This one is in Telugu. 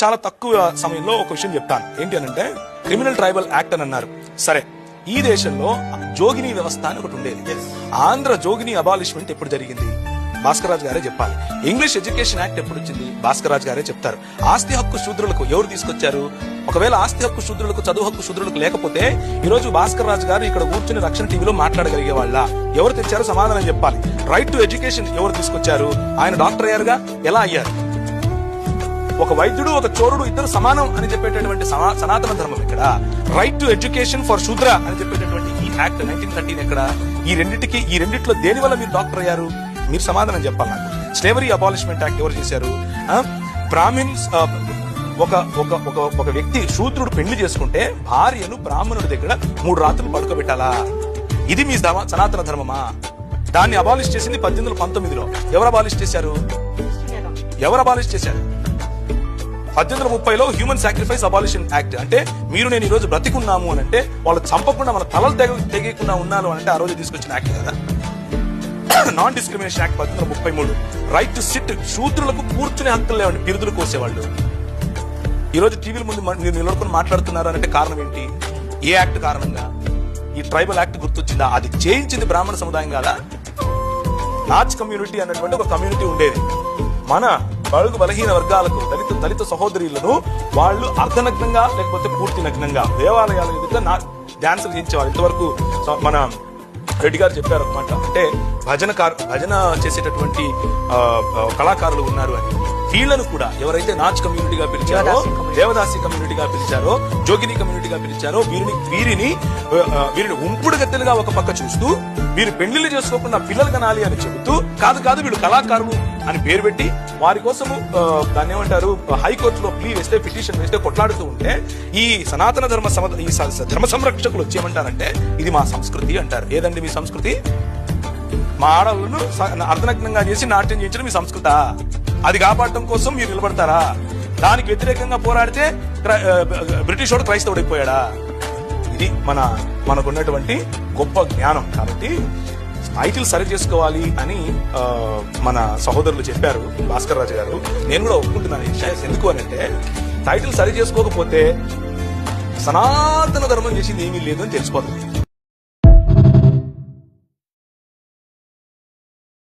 చాలా తక్కువ సమయంలో ఒక విషయం చెప్తాను. ఏంటి అనంటే క్రిమినల్ ట్రైబల్ యాక్ట్ అని అన్నారు. సరే, ఈ దేశంలో జోగిని వ్యవస్థ అని ఒకటి ఉండేది. ఆంధ్ర జోగిని అబాలిష్మెంట్ ఎప్పుడు జరిగింది? భాస్కర్ రాజు గారే చెప్పాలి. ఇంగ్లీష్ ఎడ్యుకేషన్ యాక్ట్ ఎప్పుడు వచ్చింది? భాస్కర్ రాజు గారే చెప్తారు. ఆస్తి హక్కు శూద్రులకు ఎవరు తీసుకొచ్చారు? ఒకవేళ ఆస్తి హక్కు శూద్రులకు, చదువు హక్కు శూద్రులకు లేకపోతే ఈ రోజు భాస్కర్ రాజు గారు ఇక్కడ కూర్చుని రక్షణ టీవీలో మాట్లాడగలిగే వాళ్ళ? ఎవరు తెచ్చారో సమాధానం చెప్పాలి. రైట్ టు ఎడ్యుకేషన్ ఎవరు తీసుకొచ్చారు? ఆయన డాక్టర్ అయ్యారుగా, ఎలా అయ్యారు? ఒక వైద్యుడు, ఒక చోరుడు ఇద్దరు సమానం అని చెప్పేటటువంటి సనాతన ధర్మం ఇక్కడ. రైట్ టు ఎడ్యుకేషన్ ఫర్ శూద్ర అని చెప్పేటటువంటి ఈ యాక్ట్ 1913 ఎక్కడ? ఈ రెండిట్లో దేని వల్ల మీరు డాక్టర్ అయ్యారు? మీరు సమాధానం చెప్పాలి నాకు. స్లేవరీ అబాలిష్మెంట్ యాక్ట్ ఎవరు చేశారు? బ్రాహ్మిన్స్, ఒక వ్యక్తి శూద్రుడు పెళ్లి చేసుకుంటే భార్యను బ్రాహ్మణుడి దగ్గర 3 రాత్రులు పడుకోబెట్టాలా? ఇది మీ సనాతన ధర్మమా? దాన్ని అబాలిష్ చేసింది 1819లో. ఎవరు అబాలిష్ చేశారు? 1830లో హ్యూమన్ సాక్రిఫైస్ అబాలిషన్ యాక్ట్. అంటే మీరు నేను ఈ రోజు బ్రతికున్నాము అని అంటే, వాళ్ళు చంపకుండా మన తలలు తెగకుండా ఉన్నాను అని అంటే ఆ రోజు తీసుకొచ్చిన యాక్ట్ కదా. Non discrimination act 1833. Right to sit, శూద్రులకు కూర్చునే హక్కులు లేవండి, బిరుదులు కోసేవాళ్ళు. ఈ రోజు టీవీల ముందు మీరు నిలబడుకుని మాట్లాడుతున్నారు అంటే కారణం ఏంటి? ఏ యాక్ట్ కారణంగా? ఈ ట్రైబల్ యాక్ట్ గుర్తొచ్చిందా? అది చేయించింది బ్రాహ్మణ సముదాయం కాదా? నాచ్ కమ్యూనిటీ అన్నటువంటి ఒక కమ్యూనిటీ ఉండేది. మన బడుగు బలహీన వర్గాలకు, దళిత సహోదరులను వాళ్ళు అర్ధనగ్నంగా లేకపోతే పూర్తి నగ్నంగా దేవాలయాల ఎదుట డాన్సులు చేయించేవాళ్ళు. ఇంతవరకు మన రెడ్డి గారు చెప్పారు అనమాట. అంటే భజన చేసేటటువంటి కళాకారులు ఉన్నారు అని. వీళ్ళను కూడా ఎవరైతే నాచ్ కమ్యూనిటీగా పిలిచారో, దేవదాసి కమ్యూనిటీగా పిలిచారో, జోగిని కమ్యూనిటీగా పిలిచారో, వీరిని ఉంపుడు గత్తెలుగా ఒక పక్క చూస్తూ, వీరు పెళ్లిళ్ళు చేసుకోకుండా పిల్లలు కనాలి అని చెబుతూ, కాదు వీళ్ళు కళాకారులు అని పేరు పెట్టి వారి కోసము దాన్ని ఏమంటారు, హైకోర్టులో పిటిషన్ వేస్తే కొట్లాడుతూ ఉంటే, ఈ సనాతన ధర్మ సంరక్షకులు వచ్చి ఏమంటారంటే ఇది మా సంస్కృతి అంటారు. ఏదండి మీ సంస్కృతి? మా ఆడవాళ్ళను అర్ధనగ్నంగా చేసి నాట్యం చేయించడం మీ సంస్కృత? అది కాపాడటం కోసం మీరు నిలబడతారా? దానికి వ్యతిరేకంగా పోరాడితే బ్రిటిష్ వాడు క్రైస్తవుడైపోయాడా? ఇది మనకున్నటువంటి గొప్ప జ్ఞానం. కాబట్టి టైటిల్ సరి చేసుకోవాలి అని మన సహోదరులు చెప్పారు, భాస్కర్ రాజు గారు. నేను కూడా ఒప్పుకుంటున్నాను. ఎందుకు అనంటే, టైటిల్ సరి చేసుకోకపోతే సనాతన ధర్మం చేసింది ఏమీ లేదు అని తెలిసిపోతుంది.